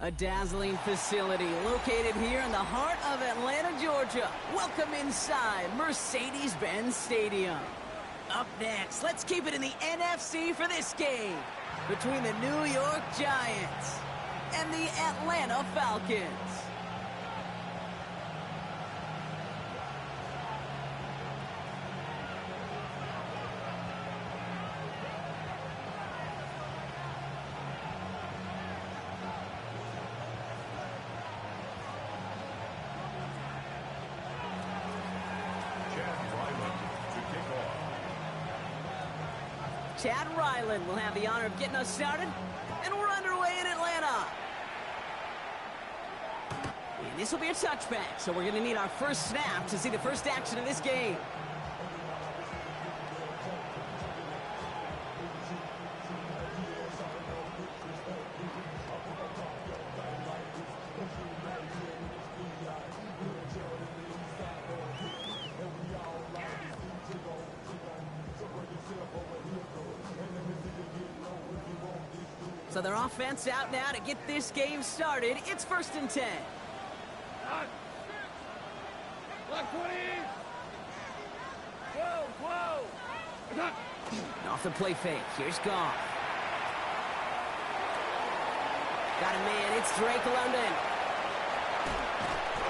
A dazzling facility located here in the heart of Atlanta, Georgia. Welcome inside Mercedes-Benz Stadium. Up next, let's keep it in the NFC for this game between the New York Giants and the Atlanta Falcons. Chad Ryland will have the honor of getting us started, and we're underway in Atlanta. And this will be a touchback, so we're going to need our first snap to see the first action of this game. So their offense out now to get this game started. It's 1st and 10. Off the play fake. Here's Goff. Got a man. It's Drake London.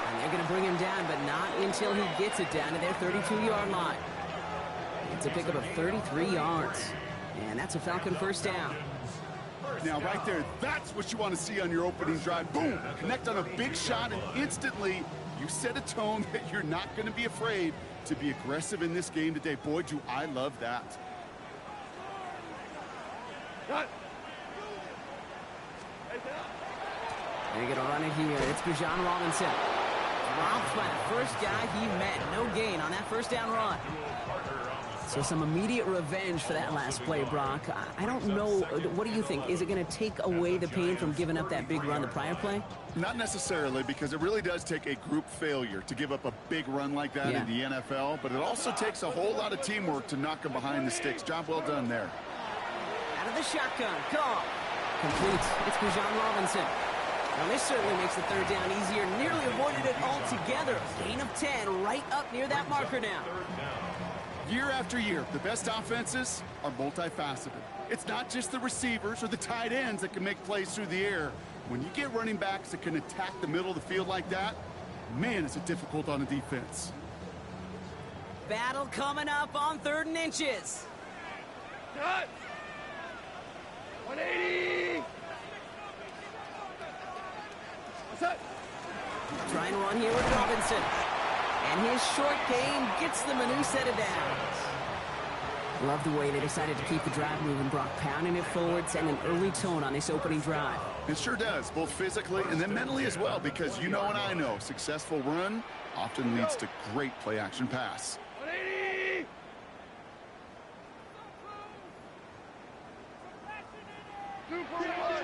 And they're going to bring him down, but not until he gets it down to their 32-yard line. It's a pickup of 33 yards. And that's a Falcon first down. Now, right there, that's what you want to see on your opening drive. Boom! Connect on a big shot, and instantly you set a tone that you're not going to be afraid to be aggressive in this game today. Boy, do I love that. They're going to run it here. It's Bijan Robinson. Dropped by the first guy he met. No gain on that first down run. So some immediate revenge for that last play, Brock. I don't know. What do you think? Is it going to take away the pain from giving up that big run the prior play? Not necessarily, because it really does take a group failure to give up a big run like that in the NFL. But it also takes a whole lot of teamwork to knock them behind the sticks. Job well done there. Out of the shotgun. Call. Complete. It's Bijan Robinson. Now this certainly makes the third down easier. Nearly avoided it altogether. Gain of 10 right up near that marker now. Year after year, the best offenses are multifaceted. It's not just the receivers or the tight ends that can make plays through the air. When you get running backs that can attack the middle of the field like that, man, it's difficult on a defense. Battle coming up on 3rd and inches. Cut! 180! What's up? Try and run here with Robinson. And his short game gets them a new set of downs. Love the way they decided to keep the drive moving, Brock, pounding it forward, setting an early tone on this opening drive. It sure does, both physically and then mentally as well, because you know and I know, successful run often leads to great play-action pass. 180! Two for one!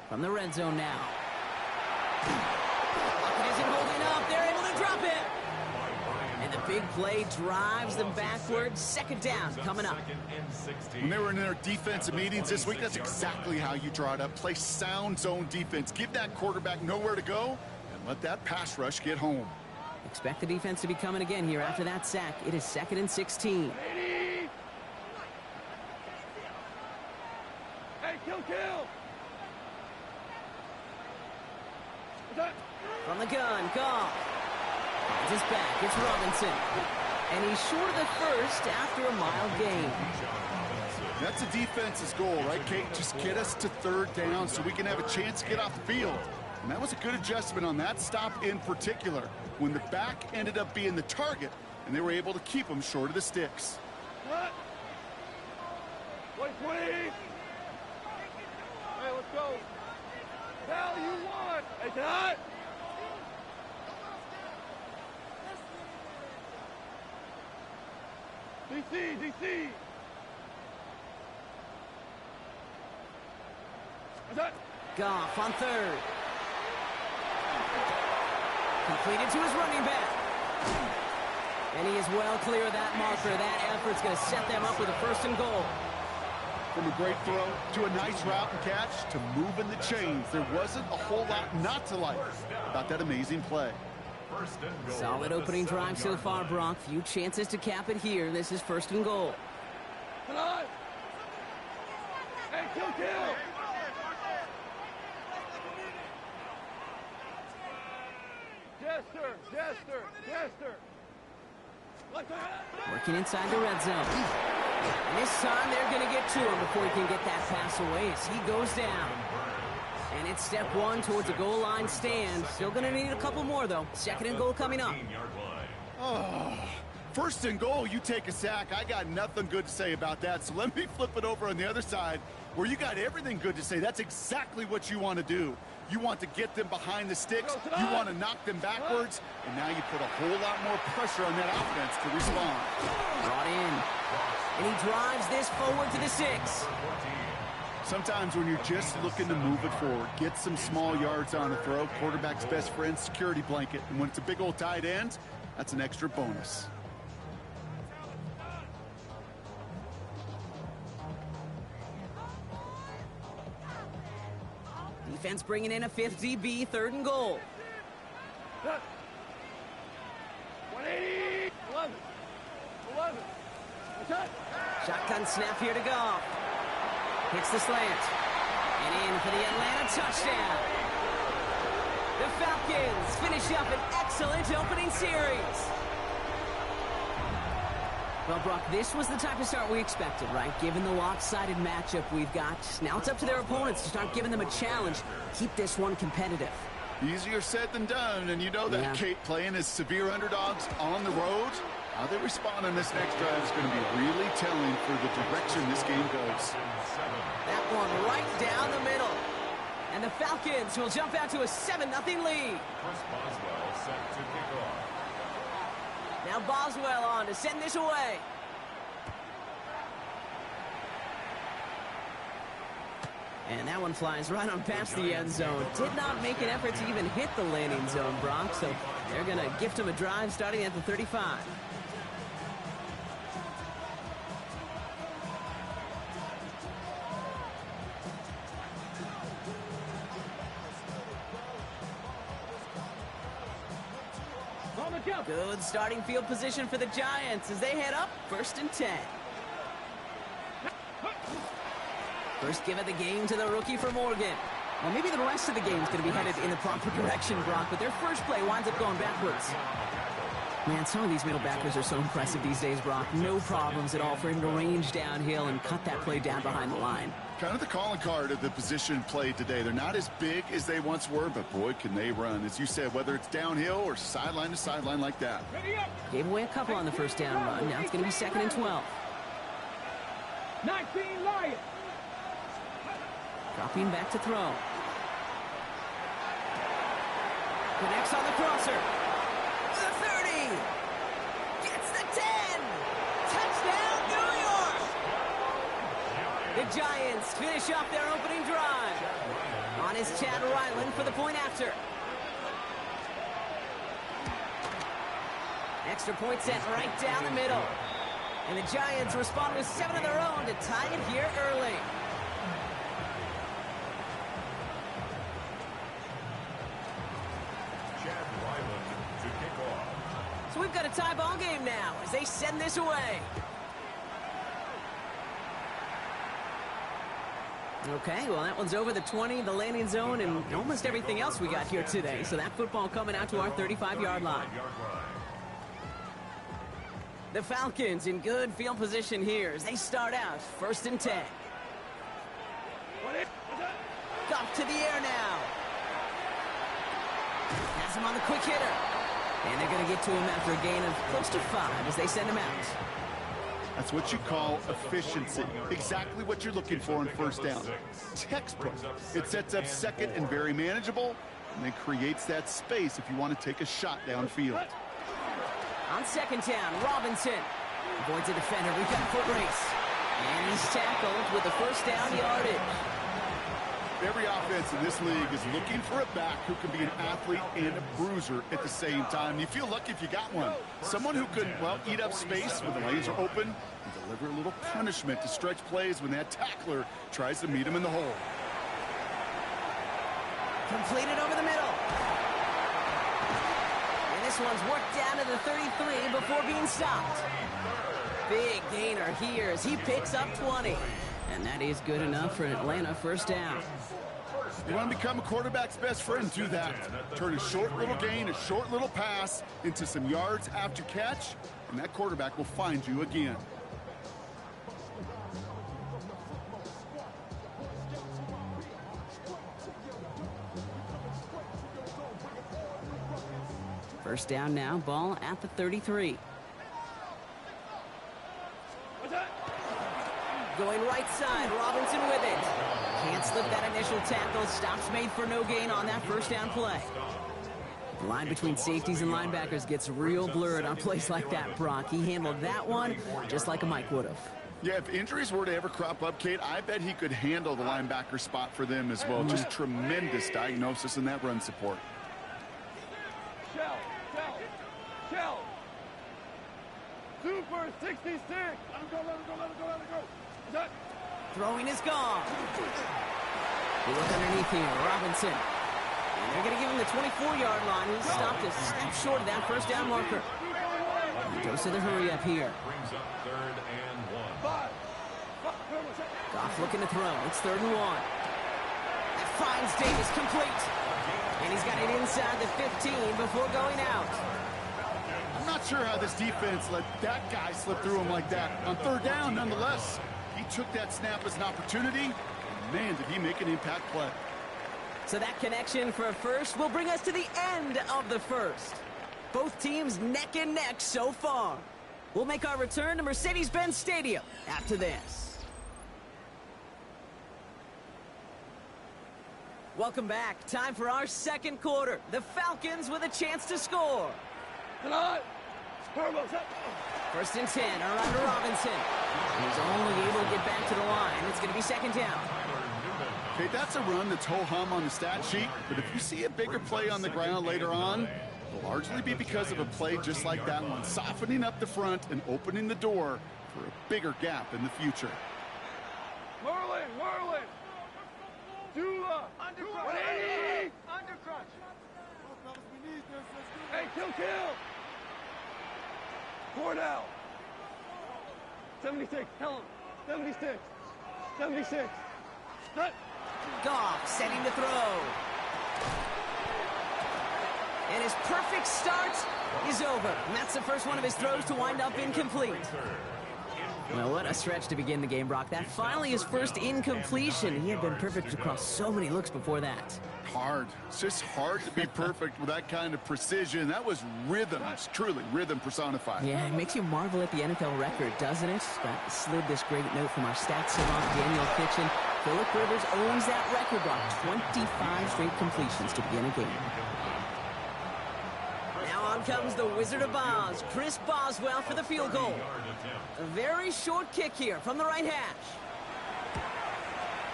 From the red zone now. Bucket isn't holding up. They're able to drop it. And the big play drives them backwards. 2nd down coming up. When they were in their defensive meetings this week, that's exactly how you draw it up. Play sound zone defense. Give that quarterback nowhere to go and let that pass rush get home. Expect the defense to be coming again here after that sack. It is 2nd and 16. Hey, kill! From the gun, Goff. Finds his back, it's Robinson. And he's short of the first after a mild gain. That's a defense's goal, right, Kate? Just get us to 3rd down so we can have a chance to get off the field. And that was a good adjustment on that stop in particular, when the back ended up being the target, and they were able to keep him short of the sticks. What? 120! Hey, let's go. Hell you want? Hey, cut! DC! What's that? Goff on 3rd. Completed to his running back. And he is well clear of that marker. That effort's going to set them up with a 1st and goal. From a great throw to a nice route and catch to moving the chains, there wasn't a whole lot not to like about that amazing play. Solid opening drive so far, Brock. Few chances to cap it here. This is 1st and goal. Come on. Hey, kill. Jester. Working inside the red zone. And this time they're going to get to him before he can get that pass away as he goes down. And it's step 1 towards a goal line stand. Still going to need a couple more, though. 2nd and goal coming up. Oh, 1st and goal, you take a sack. I got nothing good to say about that. So let me flip it over on the other side where you got everything good to say. That's exactly what you want to do. You want to get them behind the sticks. You want to knock them backwards. And now you put a whole lot more pressure on that offense to respond. Brought in. And he drives this forward to the 6. Sometimes when you're just looking to move it forward, get some small yards on the throw, quarterback's best friend, security blanket. And when it's a big old tight end, that's an extra bonus. Defense bringing in a 5th DB, 3rd and goal. 180. 11. Shotgun snap here to go. Hits the slant. And in for the Atlanta touchdown. The Falcons finish up an excellent opening series. Well, Brock, this was the type of start we expected, right? Given the lopsided matchup we've got. Now it's up to their opponents to start giving them a challenge. Keep this one competitive. Easier said than done, and you know that, yeah. Kate, playing as severe underdogs on the road, how they respond on this next drive is going to be really telling for the direction this game goes. That one right down the middle. And the Falcons will jump out to a 7-0 lead. Now Boswell on to send this away. And that one flies right on past the end zone. Did not make an effort to even hit the landing zone, Brock. So they're going to gift him a drive starting at the 35. Good starting field position for the Giants as they head up 1st and 10. First give of the game to the rookie for Morgan. Well, maybe the rest of the game is going to be headed in the proper direction, Brock, but their first play winds up going backwards. Man, some of these middle backers are so impressive these days, Brock. No problems at all for him to range downhill and cut that play down behind the line. Kind of the calling card of the position played today. They're not as big as they once were, but boy, can they run. As you said, whether it's downhill or sideline to sideline like that. Gave away a couple on the first down run. Now it's going to be 2nd and 12. 19 Lions. Dropping back to throw. Connects on the crosser. The 30. Gets the 10. Touchdown, New York. The Giants finish off their opening drive. On is Chad Ryland for the point after. Extra point sent right down the middle. And the Giants respond with 7 of their own to tie it here early. So we've got a tie ball game now as they send this away. Okay, well, that one's over the 20, the landing zone, and almost everything else we got here today. So that football coming out to our 35-yard line. The Falcons in good field position here as they start out 1st and 10. Goff to the air now. Has him on the quick hitter. And they're going to get to him after a gain of close to 5 as they send him out. That's what you call efficiency. Exactly what you're looking for in first down. Textbook. It sets up second and very manageable, and then creates that space if you want to take a shot downfield. On 2nd down, Robinson avoids a defender. We've got a foot race. And he's tackled with the first down yardage. Every offense in this league is looking for a back who can be an athlete and a bruiser at the same time. You feel lucky if you got one. Someone who can, well, eat up space when the lanes are open and deliver a little punishment to stretch plays when that tackler tries to meet him in the hole. Completed over the middle. And this one's worked down to the 33 before being stopped. Big gainer here as he picks up 20. And that is good enough for an Atlanta first down. You want to become a quarterback's best friend, do that. Turn a short little gain, a short little pass into some yards after catch, and that quarterback will find you again. First down now, ball at the 33. Going right side, Robinson with it. Can't slip that initial tackle. Stops made for no gain on that first down play. The line between safeties and linebackers gets real blurred on plays like that, Brock. He handled that one just like a Mike would have. Yeah, if injuries were to ever crop up, Kate, I bet he could handle the linebacker spot for them as well. Just tremendous diagnosis in that run support. Shell. Super 66. Let him go. Throwing is gone. We look underneath here, Robinson. And they're going to give him the 24-yard line. He stopped a step short of that first down marker. He goes to the hurry up here. Goff looking to throw. It's 3rd and 1. That finds Davis complete. And he's got it inside the 15 before going out. I'm not sure how this defense let that guy slip through him like that. On 3rd down, nonetheless, he took that snap as an opportunity. And man, did he make an impact play. So that connection for a first will bring us to the end of the first. Both teams neck and neck so far. We'll make our return to Mercedes-Benz Stadium after this. Welcome back. Time for our second quarter. The Falcons with a chance to score. First and 10, around to Robinson. He's only able to get back to the line. It's going to be 2nd down. Okay, that's a run that's ho-hum on the stat sheet, but if you see a bigger play on the ground later on, it'll largely be because of a play just like that one, softening up the front and opening the door for a bigger gap in the future. Whirling. Dula. Undercrunch. Hey, kill. Cordell. 76. Helen. 76. Nut. Goff setting to throw. And his perfect start is over. And that's the first one of his throws to wind up incomplete. Well, what a stretch to begin the game, Brock. That finally his first incompletion. He had been perfect across so many looks before that. Hard. It's just hard to be perfect with that kind of precision. That was rhythm. It's truly rhythm personified. Yeah, it makes you marvel at the NFL record, doesn't it? Got slid this great note from our stats savant, Daniel Kitchen. Phillip Rivers owns that record, Brock. 25 straight completions to begin a game. Now on comes the Wizard of Oz, Chris Boswell for the field goal. A very short kick here from the right hash.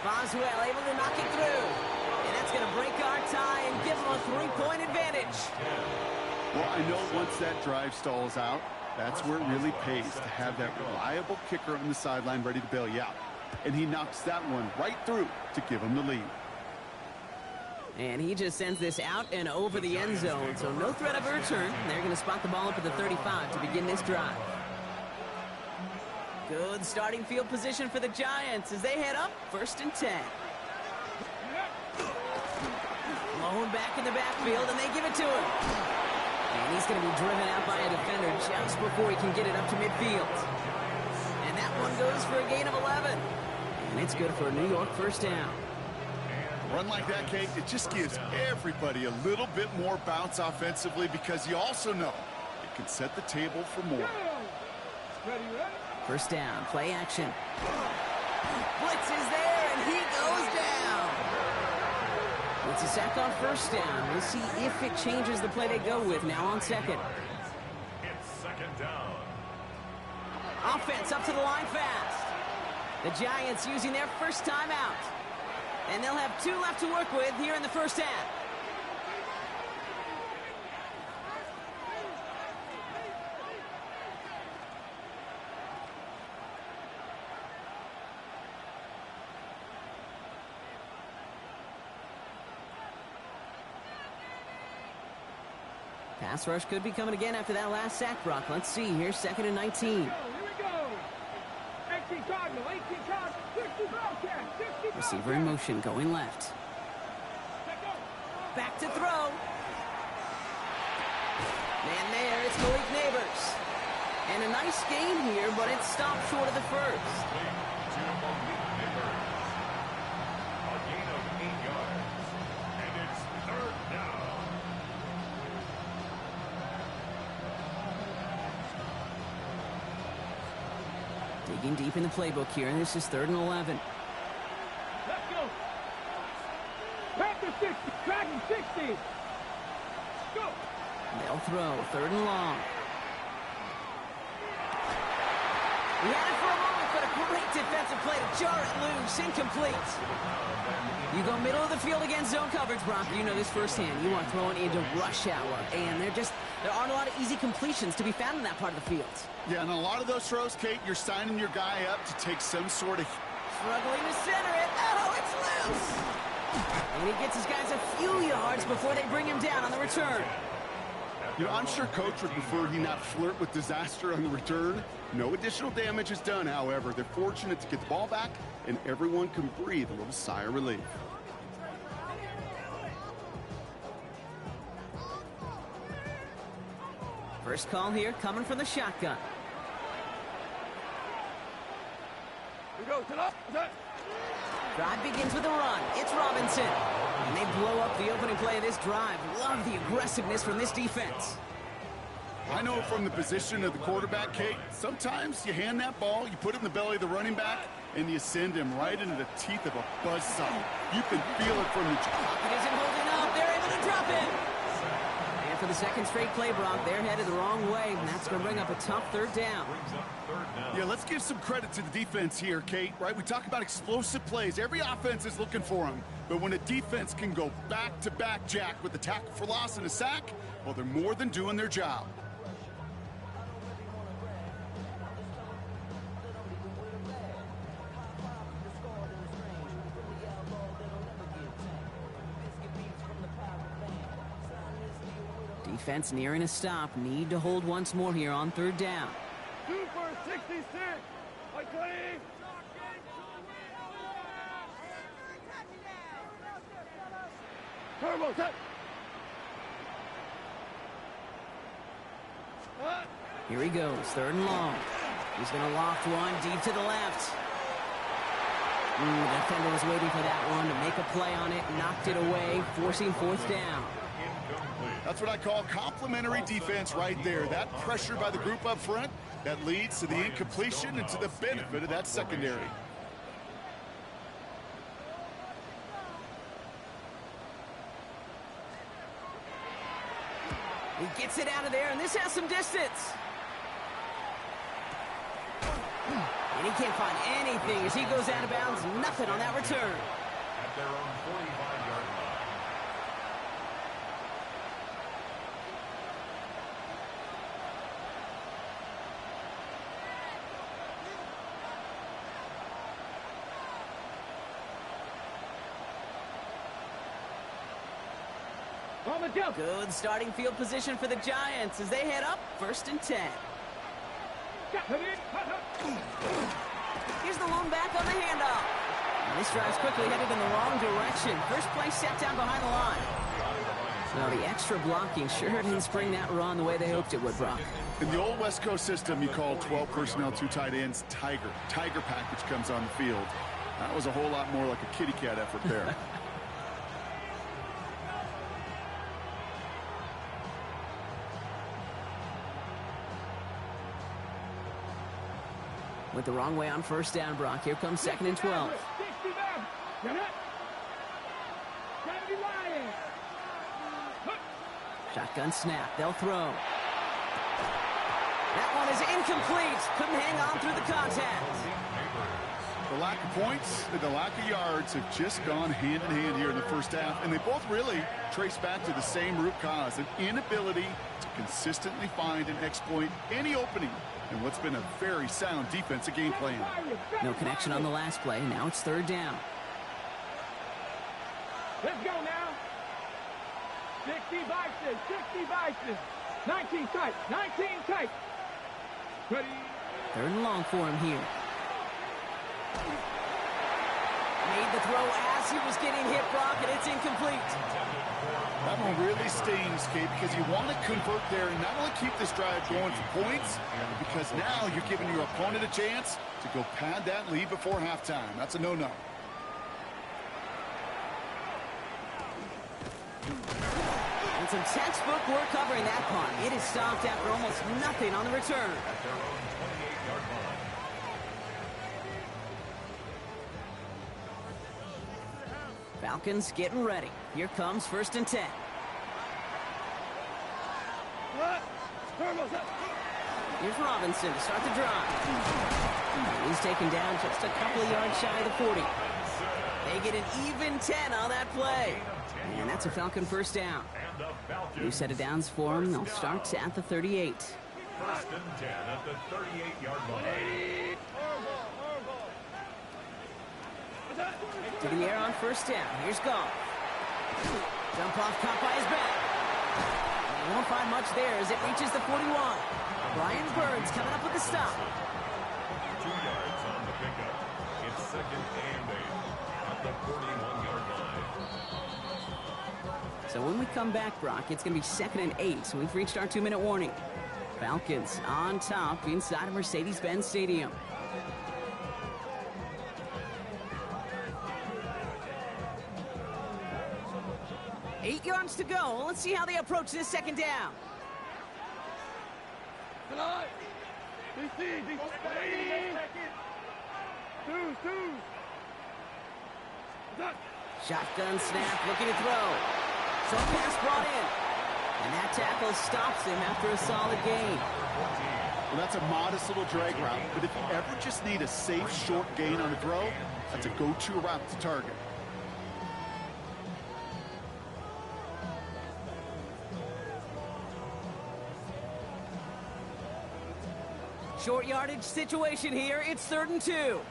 Boswell able to knock it through. And that's going to break our tie and give them a 3-point advantage. Well, I know once that drive stalls out, that's where it really pays to have that reliable kicker on the sideline ready to bail you out. And he knocks that one right through to give him the lead. And he just sends this out and over the end zone, so no threat of a return. They're going to spot the ball up at the 35 to begin this drive. Good starting field position for the Giants as they head up 1st and 10. Blown back in the backfield, and they give it to him. And he's going to be driven out by a defender just before he can get it up to midfield. And that one goes for a gain of 11. And it's good for a New York first down. A run like that, Kate, it just gives everybody a little bit more bounce offensively because you also know it can set the table for more. First down, play action. Blitz is there, and he goes down. It's a sack on first down. We'll see if it changes the play they go with now on 2nd. It's 2nd down. Offense up to the line fast. The Giants using their first time out. And they'll have 2 left to work with here in the first half. Pass rush could be coming again after that last sack, Brock. Let's see here, 2nd and 19. Here we go. 18 Cardinal, 18 Cardinal, 60 Bobcat, 60 Receiver in motion, going left. Back to throw. Man there, it's Malik Neighbors. And a nice gain here, but it stopped short of the first. A gain of 8 yards. And it's 3rd down. Digging deep in the playbook here, and this is 3rd and 11. Let's go. Panther 60, Dragon 60. Go. They'll throw, 3rd and long. We had it for a moment, but a great defensive play to jar it loose, incomplete. You go middle of the field against zone coverage, Brock. You know this firsthand. You want throwing into rush hour, and there aren't a lot of easy completions to be found in that part of the field. Yeah, and a lot of those throws, Kate, you're signing your guy up to take some sort of... Struggling to center it. Oh, it's loose! And he gets his guys a few yards before they bring him down on the return. You know, I'm sure Coach would prefer he not flirt with disaster on the return. No additional damage is done, however. They're fortunate to get the ball back, and everyone can breathe a little sigh of relief. First call here coming from the shotgun. We go to the... Drive begins with a run. It's Robinson. And they blow up the opening play of this drive. Love the aggressiveness from this defense. I know from the position of the quarterback, Kate, sometimes you hand that ball, you put it in the belly of the running back, and you send him right into the teeth of a buzzsaw. You can feel it from the... Pocket isn't holding up. They're able to drop it. And for the 2nd straight play, Brock, they're headed the wrong way, and that's going to bring up a tough 3rd down. Yeah, let's give some credit to the defense here, Kate, right? We talk about explosive plays. Every offense is looking for them. But when a defense can go back-to-back, Jack, with a tackle for loss and a sack, well, they're more than doing their job. Defense nearing a stop. Need to hold once more here on 3rd down. 2 for 66. McLean. Turbo set. Here he goes, 3rd and long. He's going to loft one deep to the left. The defender was waiting for that one to make a play on it, knocked it away, forcing 4th down. That's what I call complimentary defense right there. That pressure by the group up front, that leads to the incompletion and to the benefit of that secondary. He gets it out of there, and this has some distance. And he can't find anything as he goes out of bounds. Nothing on that return. At their own 45-yard line. Good starting field position for the Giants as they head up 1st and 10. Here's the lone back on the handoff. And this drive's quickly headed in the wrong direction. First play set down behind the line. Now the extra blocking sure didn't spring that run the way they hoped it would, Brock. In the old West Coast system, you call 12 personnel, 2 tight ends, Tiger. Tiger package comes on the field. That was a whole lot more like a kitty cat effort there. Went the wrong way on 1st down, Brock. Here comes 2nd and 12. Shotgun snap. They'll throw. That one is incomplete. Couldn't hang on through the contact. The lack of points and the lack of yards have just gone hand in hand here in the first half, and they both really trace back to the same root cause, an inability to consistently find and exploit any opening in what's been a very sound defensive game plan. No connection on the last play. Now it's third down. Let's go now. 60 Bison, 60 Bison. 19 tight, 19 tight. Ready. Third and long for him here. Made the throw as he was getting hit, Brock, and it's incomplete. That one really stings, Kate, because you want to convert there and not only keep this drive going for points, because now you're giving your opponent a chance to go pad that lead before halftime. That's a no-no. And some textbook work covering that punt. It is stopped after almost nothing on the return. Falcons getting ready. Here comes 1st and 10. Here's Robinson to start the drive. He's taken down just a couple of yards shy of the 40. They get an even 10 on that play. And that's a Falcon first down. New set of downs for them. They'll start at the 38. 1st and 10 at the 38-yard line. To the air on 1st down. Here's Goff. Jump off, caught by his back. He won't find much there as it reaches the 41. Brian Burns coming up with the stop. 2 yards on the pickup. It's 2nd and 8 at the 41-yard line. So when we come back, Brock, it's going to be 2nd and 8. So we've reached our 2-minute warning. Falcons on top inside of Mercedes-Benz Stadium. Eight yards to go. Let's see how they approach this 2nd down. Shotgun snap, looking to throw. Short pass brought in. And that tackle stops him after a solid gain. Well, that's a modest little drag route, but if you ever just need a safe, short gain on a throw, that's a go-to route to target. Short yardage situation here. It's 3rd and 2.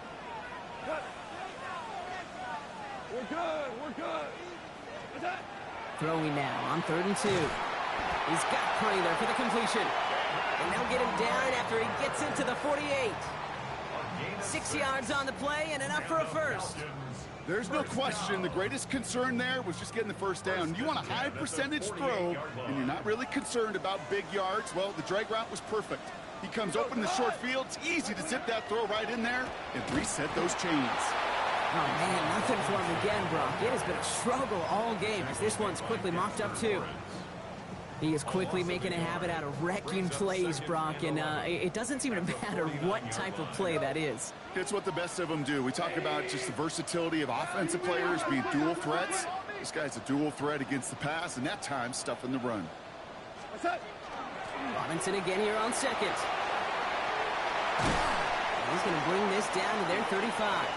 We're good. We're good. Throwing now on 3rd and 2. He's got Purdy there for the completion. And they'll get him down after he gets into the 48. 6 yards on the play and enough for a first. There's no question the greatest concern there was just getting the first down. You want a high percentage throw, and you're not really concerned about big yards. Well, the drag route was perfect. He comes open in the short field. It's easy to zip that throw right in there and reset those chains. Oh, man, nothing for him again, Brock. It has been a struggle all game as this one's quickly mopped up, too. He is quickly making a habit out of wrecking plays, Brock, and it doesn't seem to matter what type of play that is. It's what the best of them do. We talk about just the versatility of offensive players being dual threats. This guy's a dual threat against the pass, and that time stuffing the run. Robinson again here on 2nd. He's going to bring this down to their 35.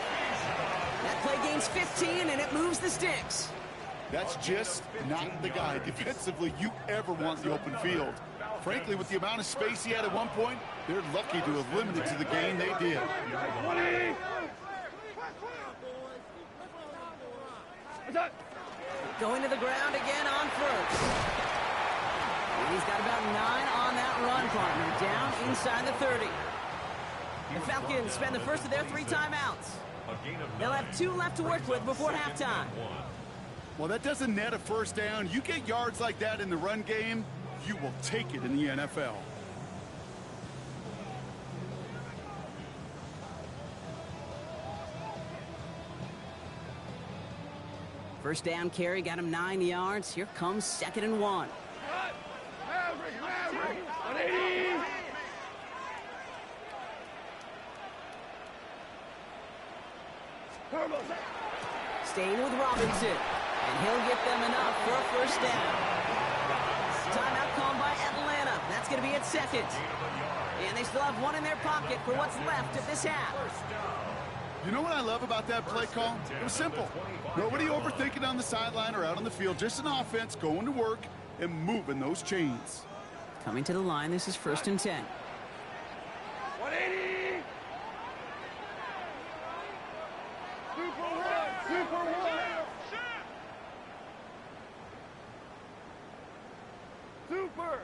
That play gains 15, and it moves the sticks. That's just not the guy defensively you ever want the open field. Frankly, with the amount of space he had at one point, they're lucky to have limited to the gain they did. Going to the ground again on 1st. And he's got about 9 on that run, partner, down inside the 30. The Falcons spend the first of their 3 timeouts. They'll have 2 left to work with before halftime. Well, that doesn't net a first down. You get yards like that in the run game, you will take it in the NFL. First down carry got him 9 yards. Here comes 2nd and 1. Staying with Robinson, and he'll get them enough for a first down. Timeout called by Atlanta. That's going to be at 2nd. And they still have 1 in their pocket for what's left of this half. You know what I love about that play call? It was simple. Nobody overthinking on the sideline or out on the field. Just an offense going to work and moving those chains. Coming to the line, this is 1st and 10. 180. Super one. Super one. Super.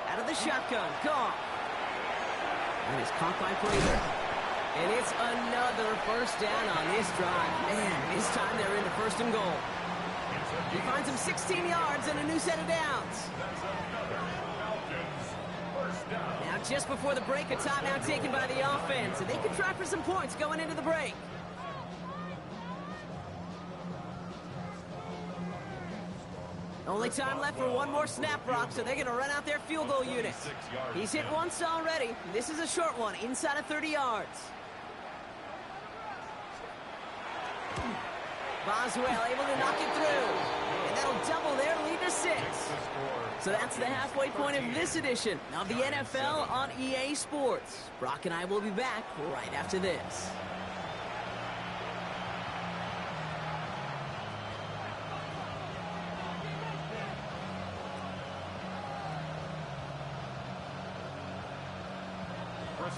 Out of the shotgun, gone. And it's caught by Prater. And it's another first down on this drive. Man, this time they're into 1st and goal. He finds him 16 yards and a new set of downs. Now just before the break, a timeout taken by the offense. And they can try for some points going into the break. Only time left for one more snap, Brock, so they're going to run out their field goal unit. He's hit once already. This is a short one, inside of 30 yards. Boswell able to knock it through. And that'll double their lead to 6. So that's the halfway point of this edition of the NFL on EA Sports. Brock and I will be back right after this.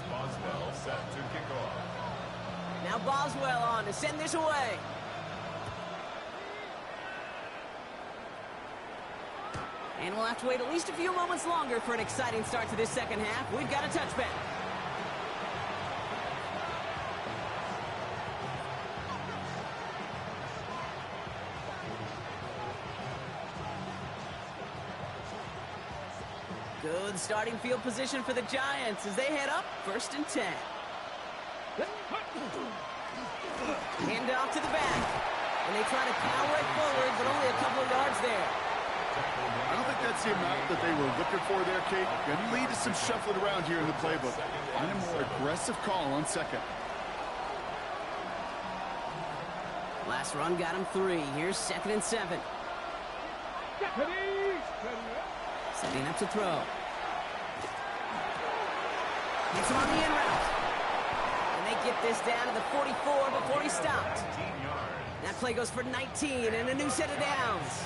Boswell set to kick off. Now Boswell on to send this away. And we'll have to wait at least a few moments longer for an exciting start to this second half. We've got a touchback. Good starting field position for the Giants as they head up 1st and 10. Hand off to the back. And they try to power it forward, but only a couple of yards there. I don't think that's the amount that they were looking for there, Kate. Going to lead to some shuffling around here in the playbook. Find a more aggressive call on 2nd. Last run got him 3. Here's 2nd and 7. Setting up to throw. Gets him on the in route. And they get this down to the 44 before he stopped. That play goes for 19 and a new set of downs.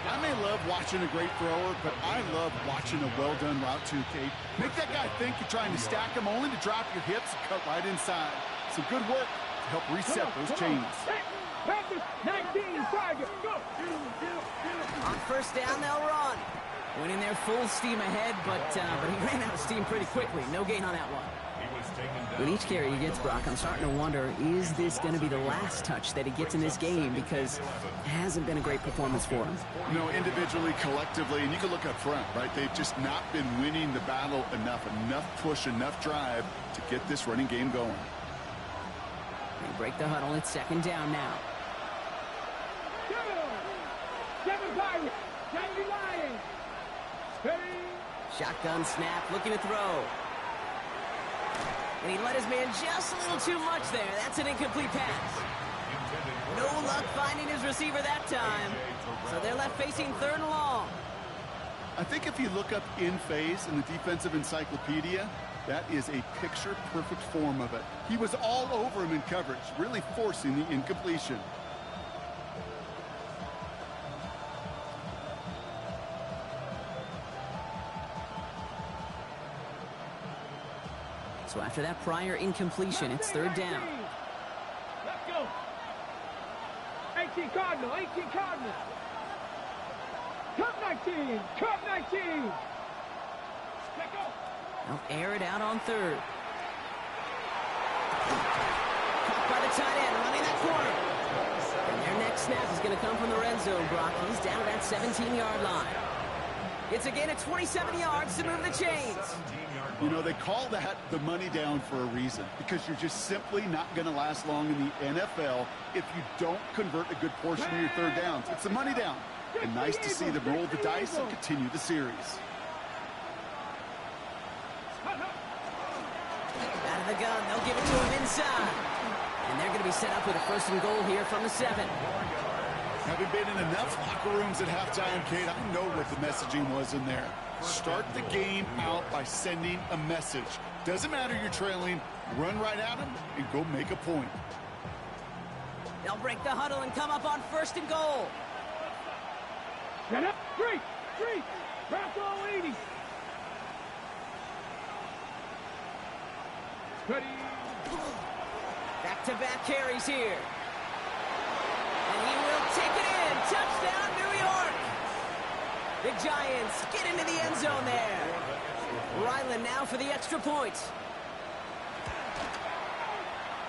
I may love watching a great thrower, but I love watching a well-done route too, Kate. Make that guy think you're trying to stack him, only to drop your hips and cut right inside. Some good work to help reset those chains. 19 target. Go. On 1st down, they'll run. Went in there full steam ahead, but he ran out of steam pretty quickly. No gain on that one. With each carry he gets, Brock, I'm starting to wonder, is this going to be the last touch that he gets in this game? Because it hasn't been a great performance for him. You know, individually, collectively, and you can look up front, right? They've just not been winning the battle enough push, enough drive to get this running game going. They break the huddle. It's 2nd down now. Shotgun snap, looking to throw. And he let his man just a little too much there. That's an incomplete pass. No luck finding his receiver that time. So they're left facing 3rd and long. I think if you look up in phase in the defensive encyclopedia, that is a picture-perfect form of it. He was all over him in coverage, really forcing the incompletion. So after that prior incompletion, it's 3rd down. Let's go. 18 Cardinal, 18 Cardinal. Cut 19, cut 19. Let's go. They'll air it out on 3rd. Caught by the tight end, running that corner. And their next snap is going to come from the red zone, Brock. He's down to that 17-yard line. It's a gain of 27 yards to move the chains. You know, they call that the money down for a reason, because you're just simply not going to last long in the NFL if you don't convert a good portion of your 3rd downs. It's the money down. And nice to see them roll the dice and continue the series. Out of the gun, they'll give it to him inside. And they're going to be set up with a 1st and goal here from the 7. Having been in enough locker rooms at halftime, Kate, I know what the messaging was in there. Start the game out by sending a message. Doesn't matter you're trailing, run right at them and go make a point. They'll break the huddle and come up on 1st and goal. Get up. 3. Back all 80. Ready. Back-to-back carries here. And he will take it in. Touchdown, New York. The Giants get into the end zone there. Ryland now for the extra point.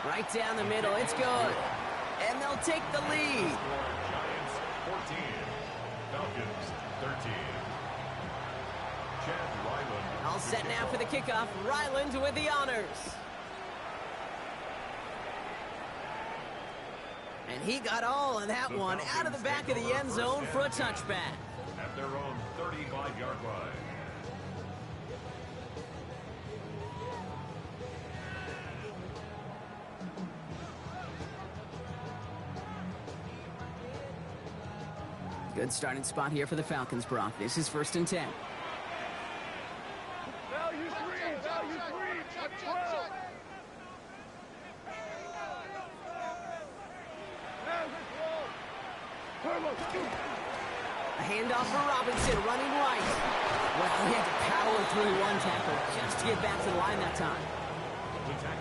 Right down the middle. It's good. And they'll take the lead. Giants 14, Falcons 13. Chad Ryland. All set now for the kickoff. Ryland with the honors. And he got all of that one out of the back of the end zone for a touchback. At their own 35-yard line. Good starting spot here for the Falcons, Brock. This is 1st and 10. Value 3. Check. 12. A handoff for Robinson, running right. Well, he had to power through one tackle just to get back to the line that time.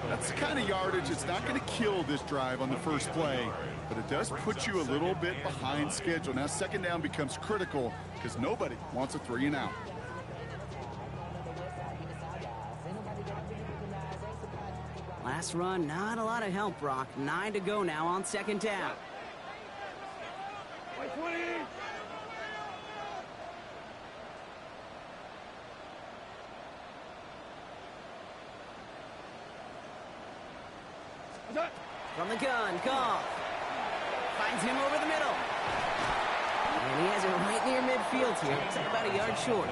That's the kind of yardage that's not going to kill this drive on the first play, but it does put you a little bit behind schedule. Now 2nd down becomes critical because nobody wants a 3 and out. Last run, not a lot of help, Brock. 9 to go now on 2nd down. 20. From the gun, Goff. Finds him over the middle. And he has it right near midfield here. It's about a yard short.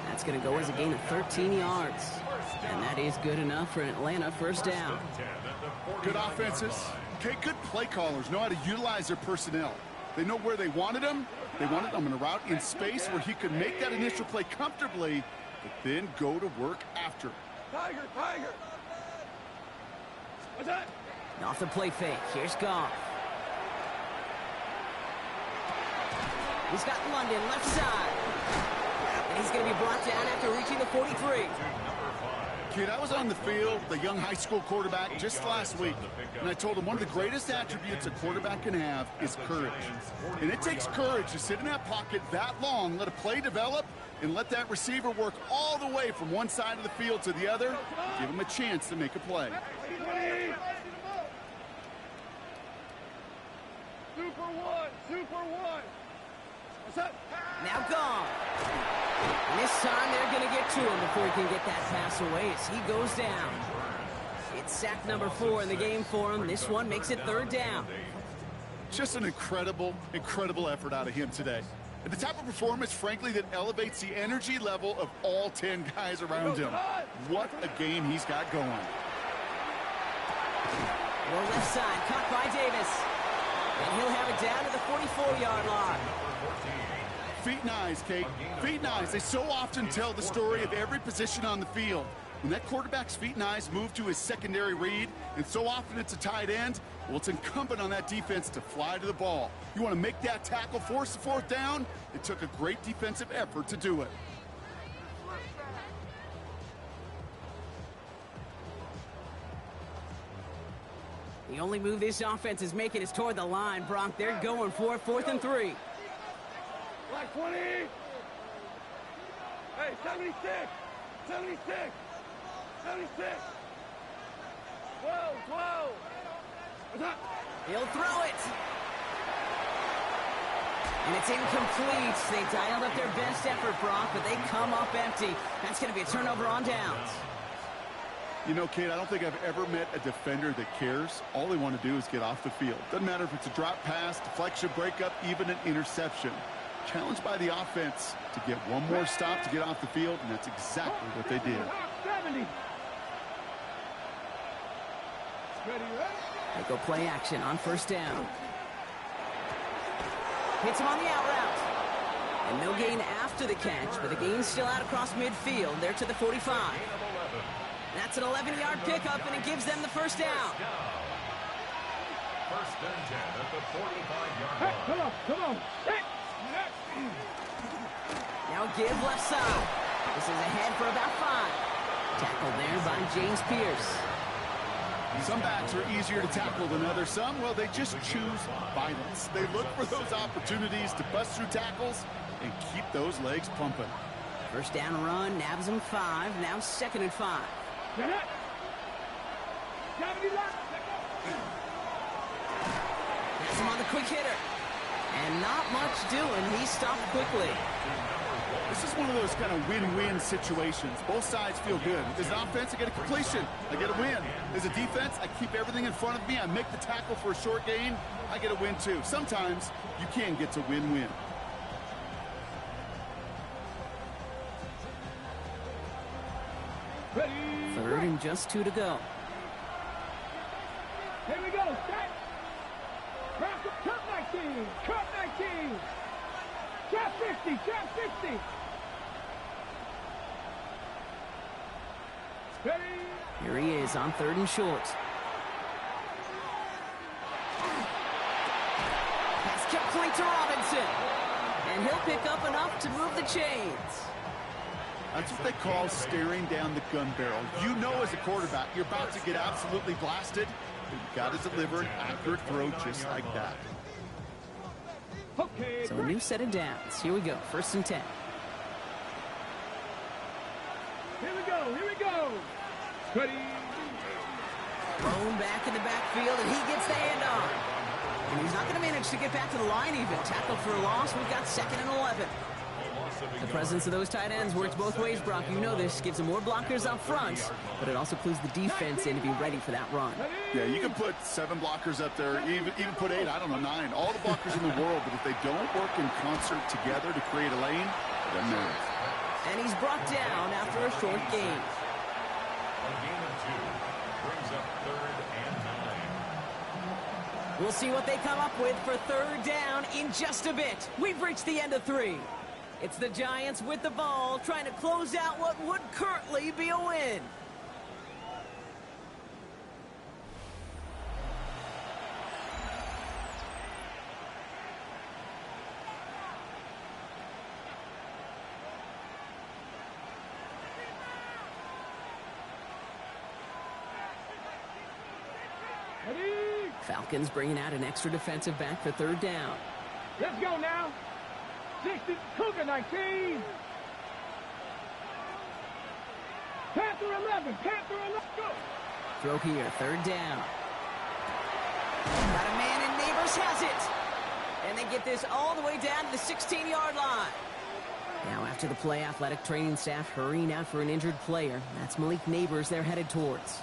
That's going to go as a gain of 13 yards. And that is good enough for an Atlanta 1st down. Good offenses. Okay, good play callers know how to utilize their personnel. They know where they wanted them. They wanted them in a route in space where he could make that initial play comfortably, but then go to work after. Tiger. What's that? Off the play fake. Here's Goff. He's got London left side. And he's going to be brought down after reaching the 43. Kid, I was on the field, the young high school quarterback, just last week, and I told him one of the greatest attributes a quarterback can have is courage. And it takes courage to sit in that pocket that long, let a play develop, and let that receiver work all the way from one side of the field to the other, give him a chance to make a play. Super one. What's up? Now gone. And this time they're going to get to him before he can get that pass away as he goes down. It's sack number 4 in the game for him. This one makes it 3rd down. Just an incredible effort out of him today. And the type of performance, frankly, that elevates the energy level of all 10 guys around him. What a game he's got going. Well, left side, caught by Davis. And he'll have it down to the 44-yard line. Feet and eyes, Kate. Feet and eyes. They so often tell the story of every position on the field. When that quarterback's feet and eyes move to his secondary read, and so often it's a tight end, well, it's incumbent on that defense to fly to the ball. You want to make that tackle, force the 4th down? It took a great defensive effort to do it. The only move this offense is making is toward the line, Brock. They're going for it, 4th and 3. Black 20. Hey, 76. 76. 12. What's up? He'll throw it. And it's incomplete. They dialed up their best effort, Brock, but they come up empty. That's going to be a turnover on downs. You know, Kate, I don't think I've ever met a defender that cares. All they want to do is get off the field. Doesn't matter if it's a drop pass, deflection, breakup, even an interception. Challenged by the offense to get one more stop to get off the field, and that's exactly what they did. 70. Ready? They go play action on 1st down. Hits him on the out route. And no gain after the catch, but the gain's still out across midfield. They're to the 45. That's an 11-yard pickup, and it gives them the first down. First and 10 at the 45-yard Hey, line. come on. Hey. Now give left side. This is ahead for about 5. Tackled there by James Pierce. Some backs are easier to tackle than others. Some, well, they just choose violence. They look for those opportunities to bust through tackles and keep those legs pumping. First down run, nabs him 5. Now 2nd and 5. Has him on the quick hitter. And not much doing. He stopped quickly. This is one of those kind of win-win situations. Both sides feel good. As an offense, I get a completion. I get a win. As a defense, I keep everything in front of me. I make the tackle for a short gain. I get a win, too. Sometimes you can get to win-win. Third and just 2 to go. Here we go. Set. Cut 19. Cut 19. Trap 50. Trap 50. Ready. Here he is on 3rd and short. Pass kept point to Robinson. And he'll pick up enough to move the chains. That's what they call staring down the gun barrel. You know as a quarterback, you're about to get absolutely blasted, but you got to deliver an accurate throw just like that. Okay. So a new set of downs. Here we go. 1st and 10. Here we go. Here we go. Ready. Thrown back in the backfield, and he gets the handoff. And he's not going to manage to get back to the line even. Tackled for a loss. We've got 2nd and 11. The presence of those tight ends works both ways, Brock. You know this. Gives them more blockers up front, but it also clues the defense in to be ready for that run. Yeah, you can put 7 blockers up there, even put 8, I don't know, 9. All the blockers in the world, but if they don't work in concert together to create a lane, it doesn't matter. And he's brought down after a short gain. A gain of 2 brings up 3rd and 9. We'll see what they come up with for 3rd down in just a bit. We've reached the end of 3. It's the Giants with the ball, trying to close out what would currently be a win. Ready. Falcons bringing out an extra defensive back for 3rd down. Let's go now. 60, Cougar 19. Panther 11, Panther 11, go. Throw here, 3rd down. Got a man and Neighbors has it. And they get this all the way down to the 16-yard line. Now after the play, athletic training staff hurrying out for an injured player. That's Malik Neighbors they're headed towards.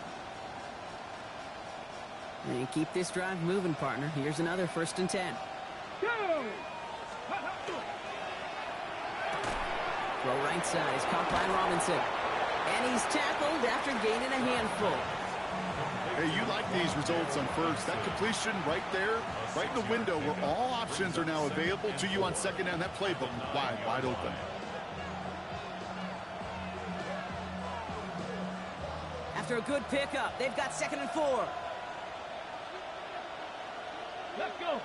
And keep this drive moving, partner. Here's another 1st and 10. Go. Throw right side is caught by Robinson. And he's tackled after gaining a handful. Hey, you like these results on 1st. That completion right there, right in the window where all options are now available to you on 2nd down. That playbook wide open. After a good pickup, they've got 2nd and 4. Let's go.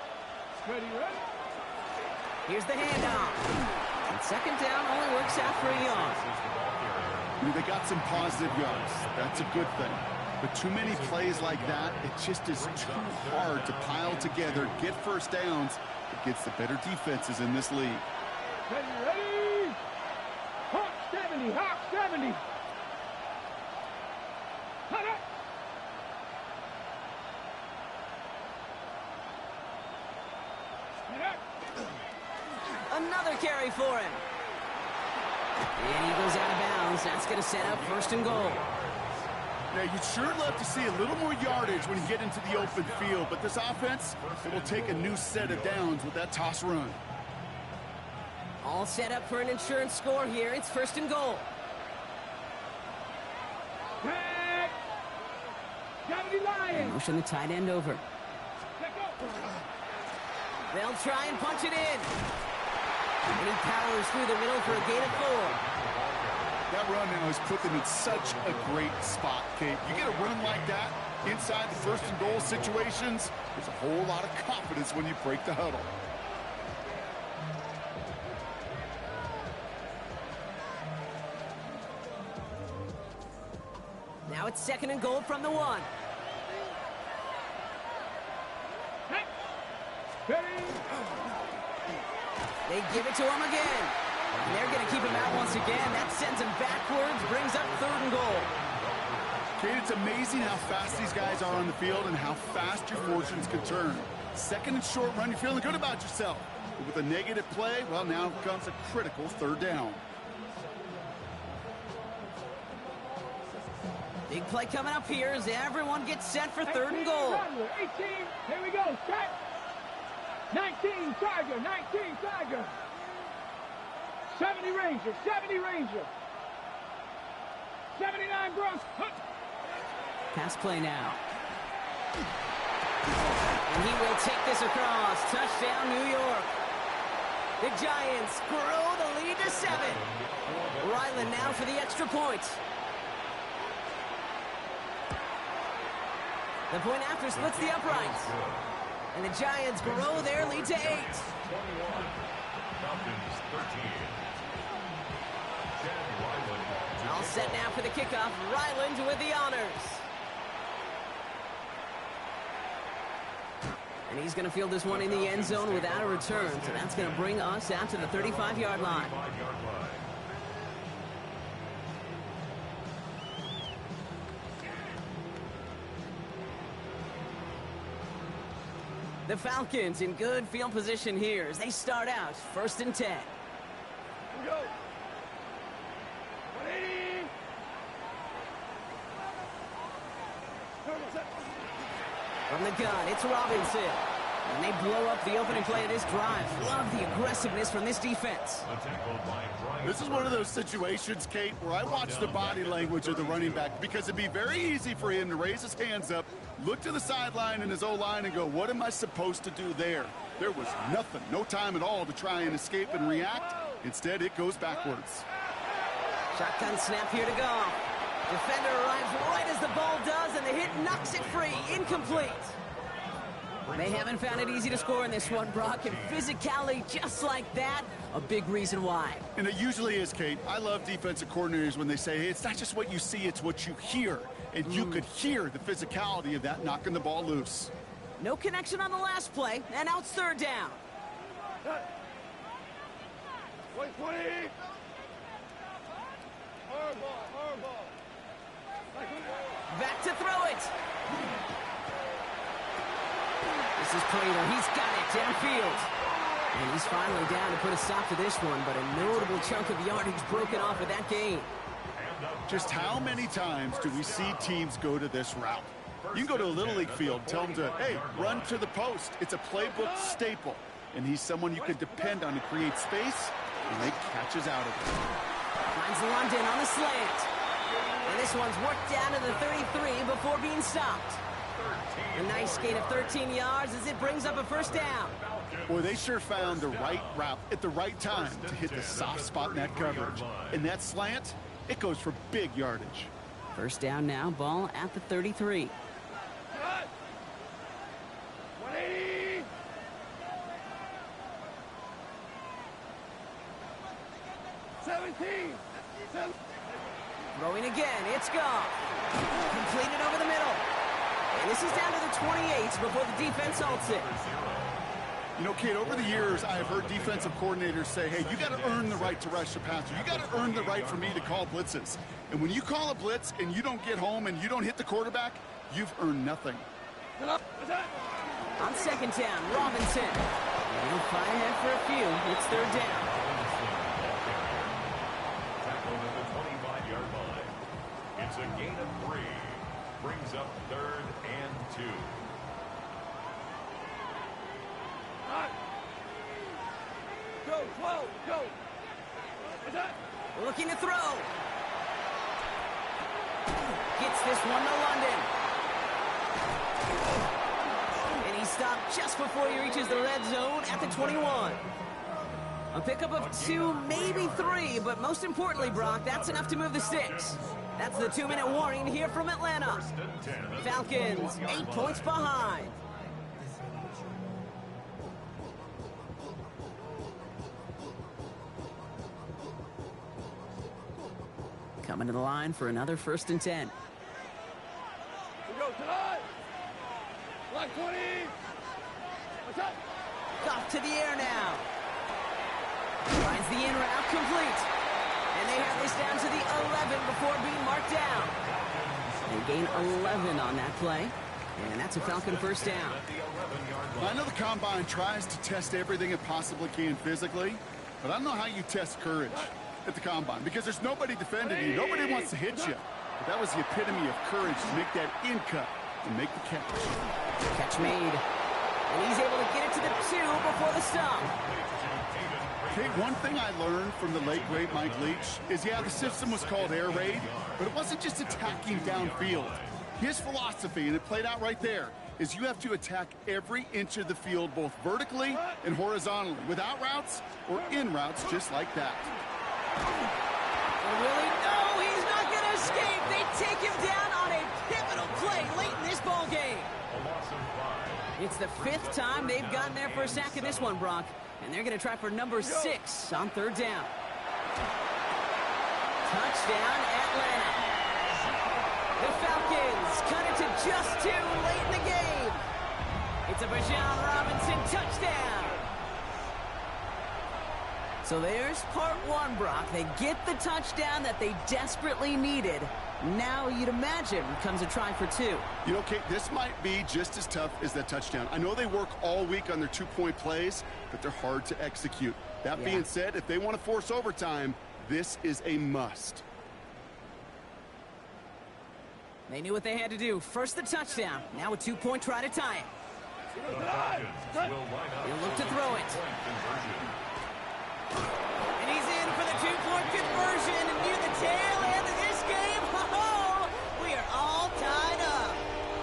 Ready, ready. Here's the handoff. And 2nd down only works out for a yard. They got some positive yards. That's a good thing. But too many plays like that, it just is too hard to pile together, get 1st downs against the better defenses in this league. Ready, ready. Hawk 70, Hawk 70. Cut it. Another carry for him. And he goes out of bounds. That's going to set up 1st and goal. Yeah, you'd sure love to see a little more yardage when you get into the open field, but this offense, it will take a new set of downs with that toss run. All set up for an insurance score here. It's 1st and goal. Tag. Gravity Lion. Motion the tight end over. Check up. They'll try and punch it in. And he powers through the middle for a gain of 4. That run now has put them in such a great spot, Kate. You get a run like that inside the first and goal situations, there's a whole lot of confidence when you break the huddle. Now it's 2nd and goal from the 1. They give it to him again. And they're going to keep him out once again. That sends him backwards, brings up 3rd and goal. Kate, it's amazing how fast these guys are on the field and how fast your fortunes can turn. 2nd and short run, you're feeling good about yourself. But with a negative play, well, now comes a critical 3rd down. Big play coming up here as everyone gets set for 3rd and goal. 18, here we go, set. 19, Tiger, 19, Tiger. 70 Ranger, 70 Ranger. 79 Bronx. Pass play now. And he will take this across. Touchdown, New York. The Giants grow the lead to 7. Ryland now for the extra point. The point after splits the uprights. And the Giants grow their lead to 8. 21. Falcons 13. All set now for the kickoff. Ryland with the honors. And he's going to field this one in the end zone without a return. So that's going to bring us out to the 35-yard line. The Falcons in good field position here as they start out 1st and 10. Here we go. 180. From the gun, it's Robinson. And they blow up the opening play of this drive. Love the aggressiveness from this defense. This is one of those situations, Kate, where I watch the body language of the running back because it'd be very easy for him to raise his hands up, look to the sideline in his O-line and go, what am I supposed to do there? There was nothing, no time at all to try and escape and react. Instead, it goes backwards. Shotgun snap here to go. Defender arrives right as the ball does, and the hit knocks it free. Incomplete. They haven't found it easy to score in this one, Brock, and physicality just like that, a big reason why. And it usually is, Kate. I love defensive coordinators when they say, hey, it's not just what you see, it's what you hear. And you could hear the physicality of that knocking the ball loose. No connection on the last play, and now it's 3rd down. 20. Hardball. Back to throw it. This is Prater. He's got it downfield. And he's finally down to put a stop to this one, but a notable chunk of yardage broken off of that game. Just how many times do we see teams go to this route? You can go to a Little League field, tell them to, hey, run to the post. It's a playbook staple. And he's someone you can depend on to create space and make catches out of it. Finds London on the slant. And this one's worked down to the 33 before being stopped. A nice gain of 13 yards as it brings up a 1st down. Boy, they sure found the right route at the right time to hit the soft spot in that coverage. And that slant, it goes for big yardage. 1st down now, ball at the 33. 180. Throwing again, it's gone. Completed over the middle. And this is down to the 28 before the defense halts it. You know, Kate, over the years, I have heard defensive coordinators say, hey, you got to earn the right to rush the passer. You got to earn the right for me to call blitzes. And when you call a blitz and you don't get home and you don't hit the quarterback, you've earned nothing. On 2nd down, Robinson. And he'll fly ahead for a few. It's 3rd down. Tackled at the 25-yard line. It's a gain of 3. Brings up 3rd and 2. Go, 12, go. Looking to throw. Gets this one to London. And he stopped just before he reaches the red zone at the 21. A pickup of 2, maybe 3, but most importantly, Brock, that's enough to move the sticks. That's the 2-minute warning here from Atlanta. Falcons, 8 points behind. Coming to the line for another 1st and 10. We go tonight. Black 20. What's up? Off to the air now. Finds the in route complete. And they have this down to the 11 before being marked down. They gain 11 on that play. And that's a Falcon 1st down. Well, I know the Combine tries to test everything it possibly can physically, but I don't know how you test courage at the Combine, because there's nobody defending you. Nobody wants to hit you. But that was the epitome of courage to make that in cut and make the catch. Catch made. And he's able to get it to the 2 before the stop. Okay, one thing I learned from the late, great Mike Leach is, yeah, the system was called air raid, but it wasn't just attacking downfield. His philosophy, and it played out right there, is you have to attack every inch of the field, both vertically and horizontally, without routes or in routes, just like that. Really? No, he's not going to escape. They take him down on a pivotal play late in this ball game. It's the 5th time they've gotten their first sack in this one, Brock. And they're going to try for number 6 on 3rd down. Touchdown, Atlanta. The Falcons cut it to just 2 late in the game. It's a Bijan Robinson touchdown. So there's part 1, Brock. They get the touchdown that they desperately needed. Now, you'd imagine, comes a try for 2. You know, Kate, this might be just as tough as that touchdown. I know they work all week on their 2-point plays, but they're hard to execute. That being said, if they want to force overtime, this is a must. They knew what they had to do. First the touchdown. Now a 2-point try to tie it. He'll look to throw it. And he's in for the 2-point conversion. And near the tail end of this game, we are all tied up.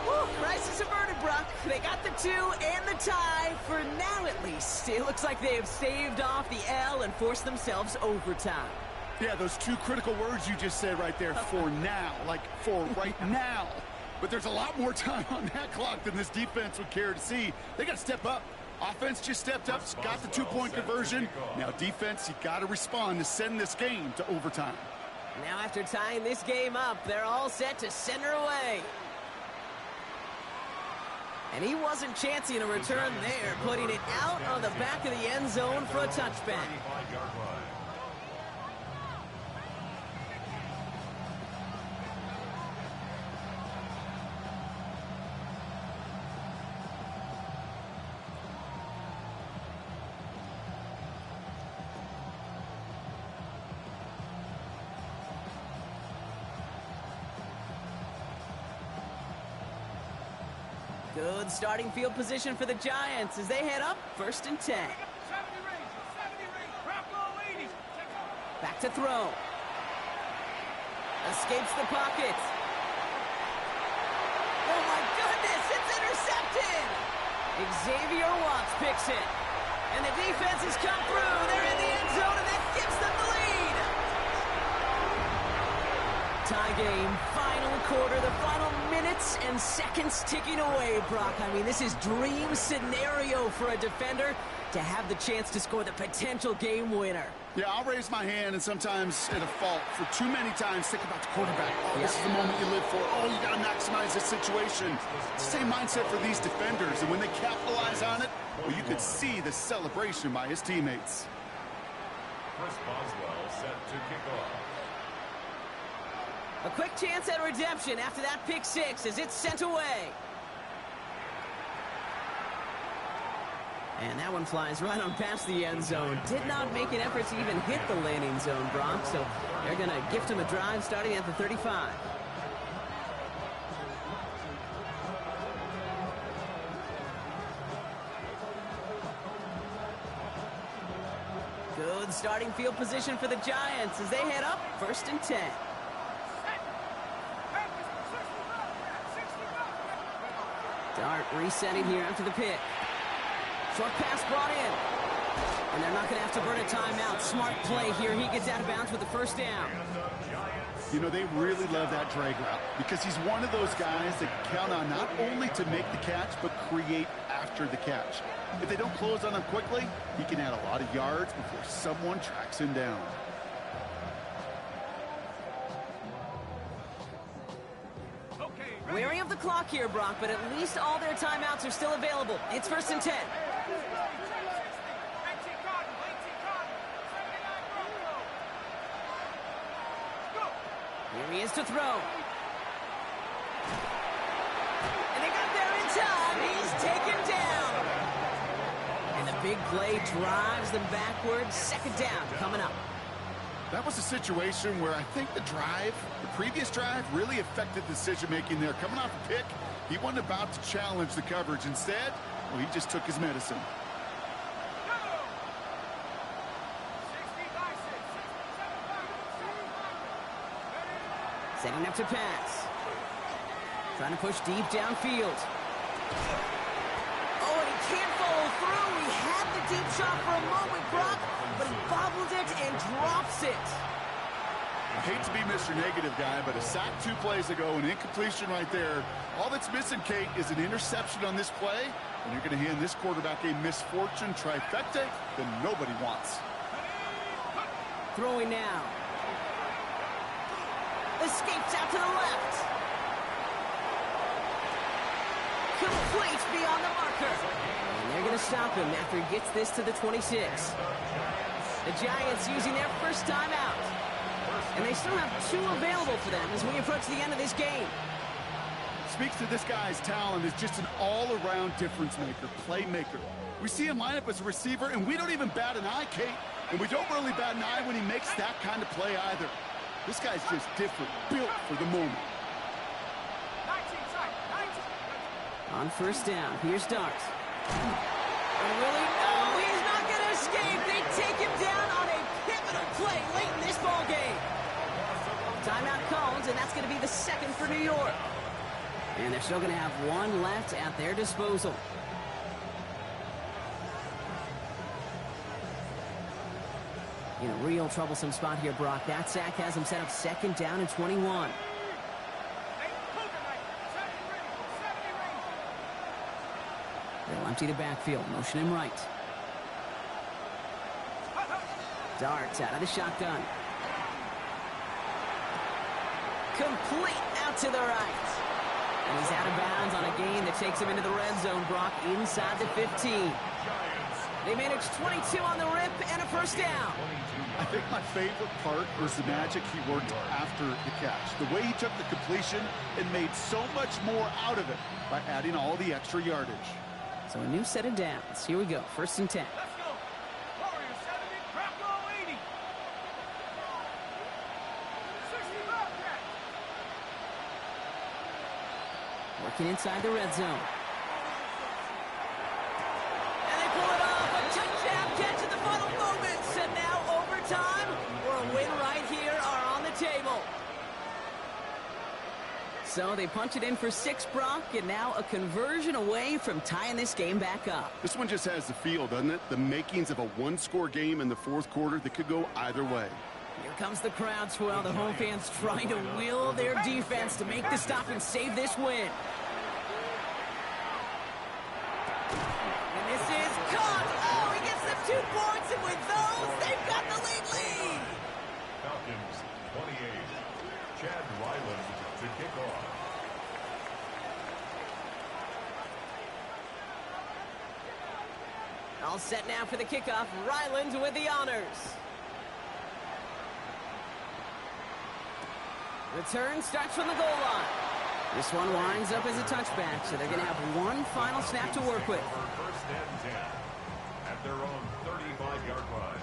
Woo, crisis averted, Brock. They got the 2 and the tie for now, at least. It looks like they have staved off the L and forced themselves overtime. Yeah, those 2 critical words you just said right there, for now, like for right now. But there's a lot more time on that clock than this defense would care to see. They got to step up. Offense just stepped up, got the 2-point conversion. Now defense, you got to respond to send this game to overtime. Now after tying this game up, they're all set to send her away. And he wasn't chancing a return there, putting it out on the back of the end zone for a touchback. Good starting field position for the Giants as they head up 1st and 10. Back to throw. Escapes the pocket. Oh my goodness, it's intercepted! Xavier Watts picks it. And the defense has come through. They're in the end zone and that gives them the lead. Tie game, final quarter, the final minutes and seconds ticking away, Brock. I mean, this is dream scenario for a defender to have the chance to score the potential game winner. Yeah, I'll raise my hand and sometimes at a fault for too many times think about the quarterback. Oh, this is the moment you live for. Oh, you got to maximize this situation. It's the same mindset for these defenders, and when they capitalize on it, well, you could see the celebration by his teammates. Chris Boswell set to kick off. A quick chance at redemption after that pick 6 as it's sent away. And that one flies right on past the end zone. Did not make an effort to even hit the landing zone, Brock. So they're going to gift him a drive starting at the 35. Good starting field position for the Giants as they head up 1st and 10. Dart resetting here after the pick. Short pass brought in. And they're not going to have to burn a timeout. Smart play here. He gets out of bounds with the first down. You know, they really love that drag route because he's one of those guys that count on not only to make the catch, but create after the catch. If they don't close on him quickly, he can add a lot of yards before someone tracks him down. Wary of the clock here, Brock, but at least all their timeouts are still available. It's 1st and 10. Here he is to throw. And they got there in time. He's taken down. And the big play drives them backwards. 2nd down coming up. That was a situation where I think the previous drive, really affected decision-making there. Coming off a pick, he wasn't about to challenge the coverage. Instead, well, he just took his medicine. Setting up to pass. Trying to push deep downfield. Oh, and he can't follow through. He had the deep shot for a moment, Brock, but he bobbled it and drops it. I hate to be Mr. Negative guy, but a sack 2 plays ago, an incompletion right there. All that's missing, Kate, is an interception on this play, and you're going to hand this quarterback a misfortune trifecta that nobody wants. Throwing now. Escapes out to the left. Complete beyond the marker. And they're going to stop him after he gets this to the 26. The Giants using their first timeout. And they still have 2 available for them as we approach the end of this game. Speaks to this guy's talent as just an all-around difference maker, playmaker. We see him line up as a receiver, and we don't even bat an eye, Kate. And we don't really bat an eye when he makes that kind of play either. This guy's just different, built for the moment. On 1st down, here's Dart. And will he? No, he's not going to escape. They take him down on a pivotal play late in this ball game. Timeout cones, and that's going to be the 2nd for New York. And they're still going to have 1 left at their disposal. In a real troublesome spot here, Brock. That sack has him set up 2nd down and 21. They'll empty the backfield, motion him right. Darts out of the shotgun. Complete out to the right. And he's out of bounds on a gain that takes him into the red zone, Brock, inside the 15. They managed 22 on the rip and a 1st down. I think my favorite part was the magic he worked after the catch. The way he took the completion and made so much more out of it by adding all the extra yardage. So a new set of downs. Here we go, 1st and 10. Let's go. Warrior 70, Crackle 80. 65 catch. Working inside the red zone. And they pull it off. A touchdown catch in the final moments. And now overtime or a win right here are on the table. So they punch it in for 6, Brock, and now a conversion away from tying this game back up. This one just has the feel, doesn't it? The makings of a 1-score game in the 4th quarter that could go either way. Here comes the crowd swell. The home fans trying to will their defense to make the stop and save this win. And this is caught. Oh, he gets them 2 points, and with those, they've got the lead. Falcons 28. Chad Ryland to kick off. All set now for the kickoff. Ryland with the honors. Return starts from the goal line. This one winds up as a touchback, so they're going to have 1 final snap to work with. For 1st and 10 at their own 35-yard line.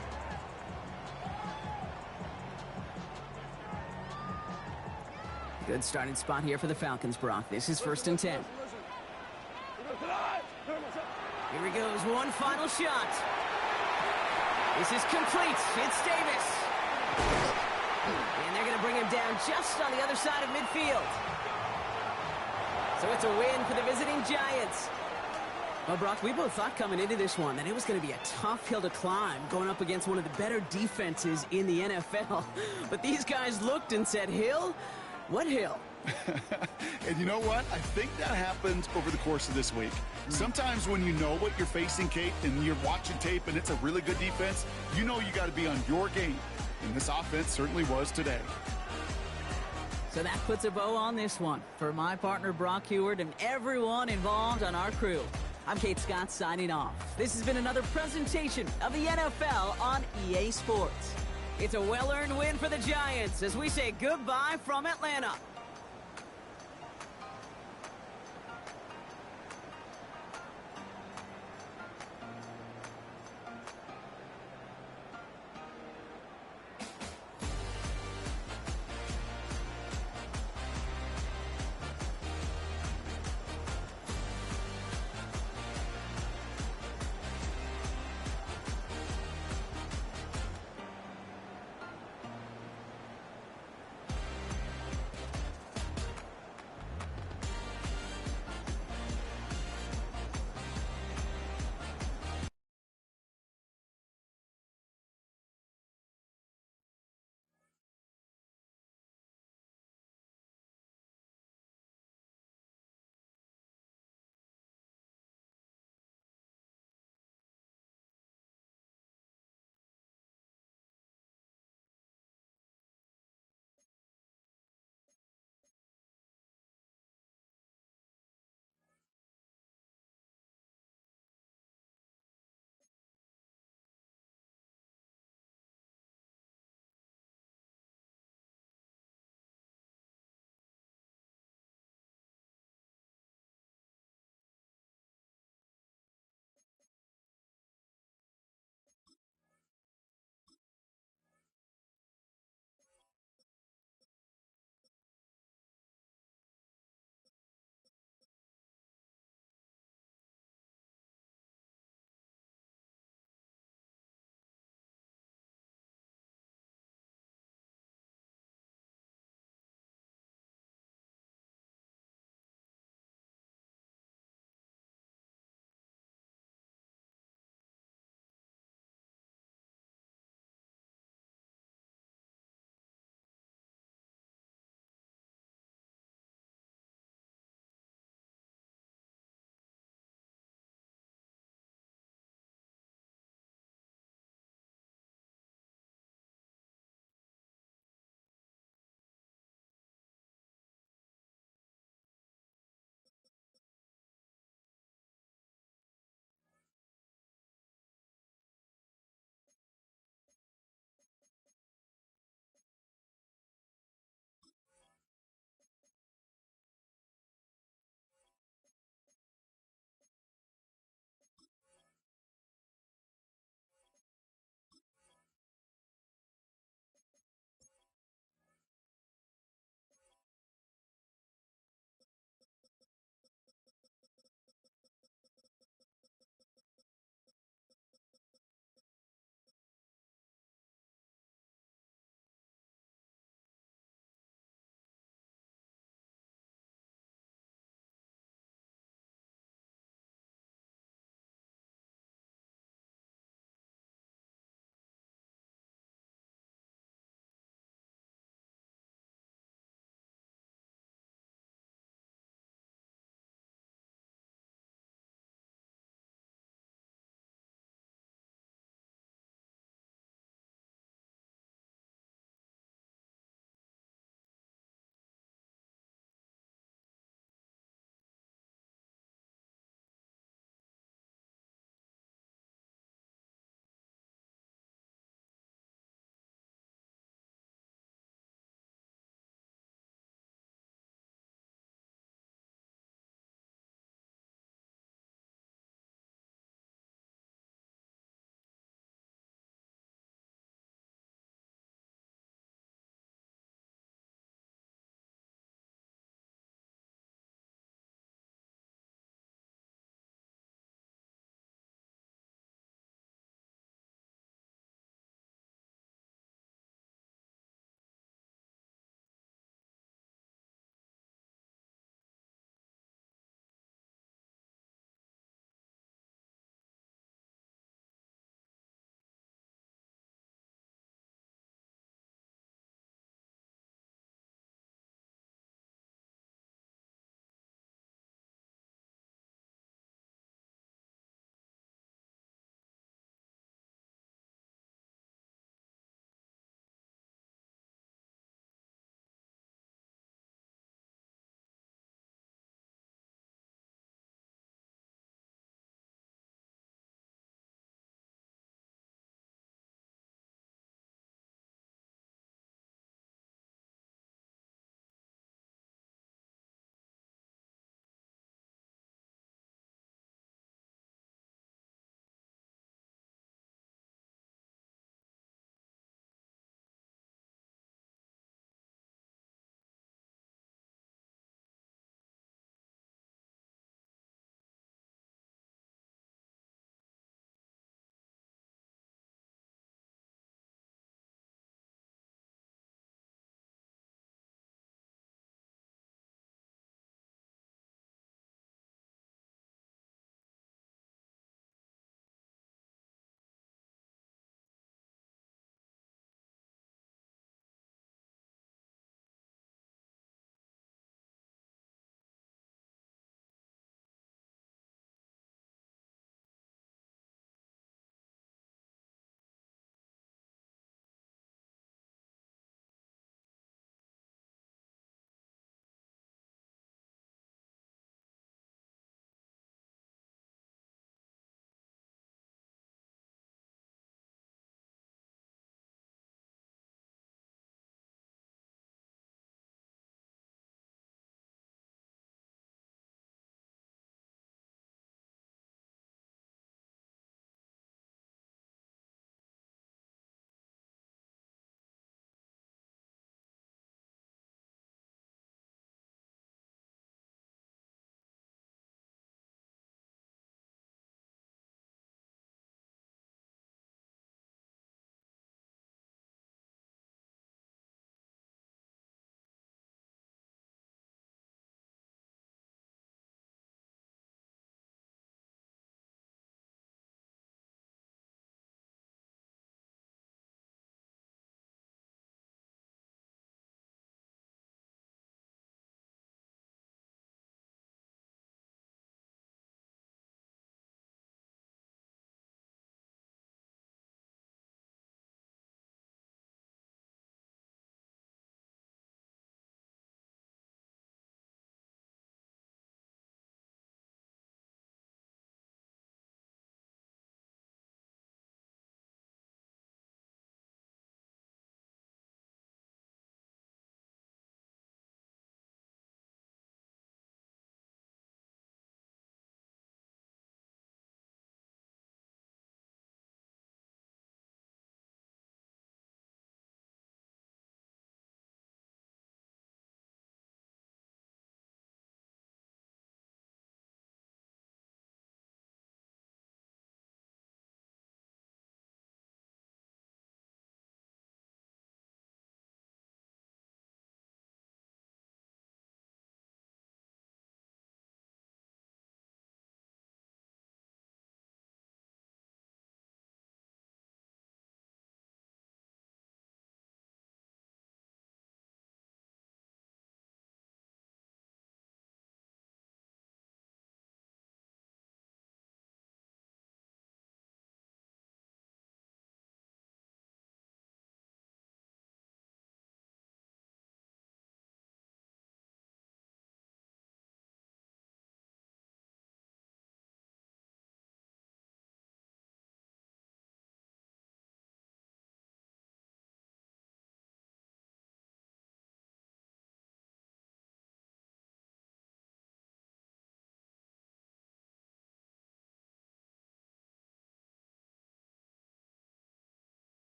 Good starting spot here for the Falcons, Brock. This is 1st and 10. Here he goes, 1 final shot. This is complete. It's Davis. And they're going to bring him down just on the other side of midfield. So it's a win for the visiting Giants. Well, Brock, we both thought coming into this one that it was going to be a tough hill to climb, going up against one of the better defenses in the NFL. But these guys looked and said, hill? What hill? And you know what? I think that happens over the course of this week. Sometimes when you know what you're facing, Kate, and you're watching tape and it's a really good defense, you know you got to be on your game. And this offense certainly was today. So that puts a bow on this one. For my partner, Brock Heward, and everyone involved on our crew, I'm Kate Scott signing off. This has been another presentation of the NFL on EA Sports. It's a well-earned win for the Giants as we say goodbye from Atlanta.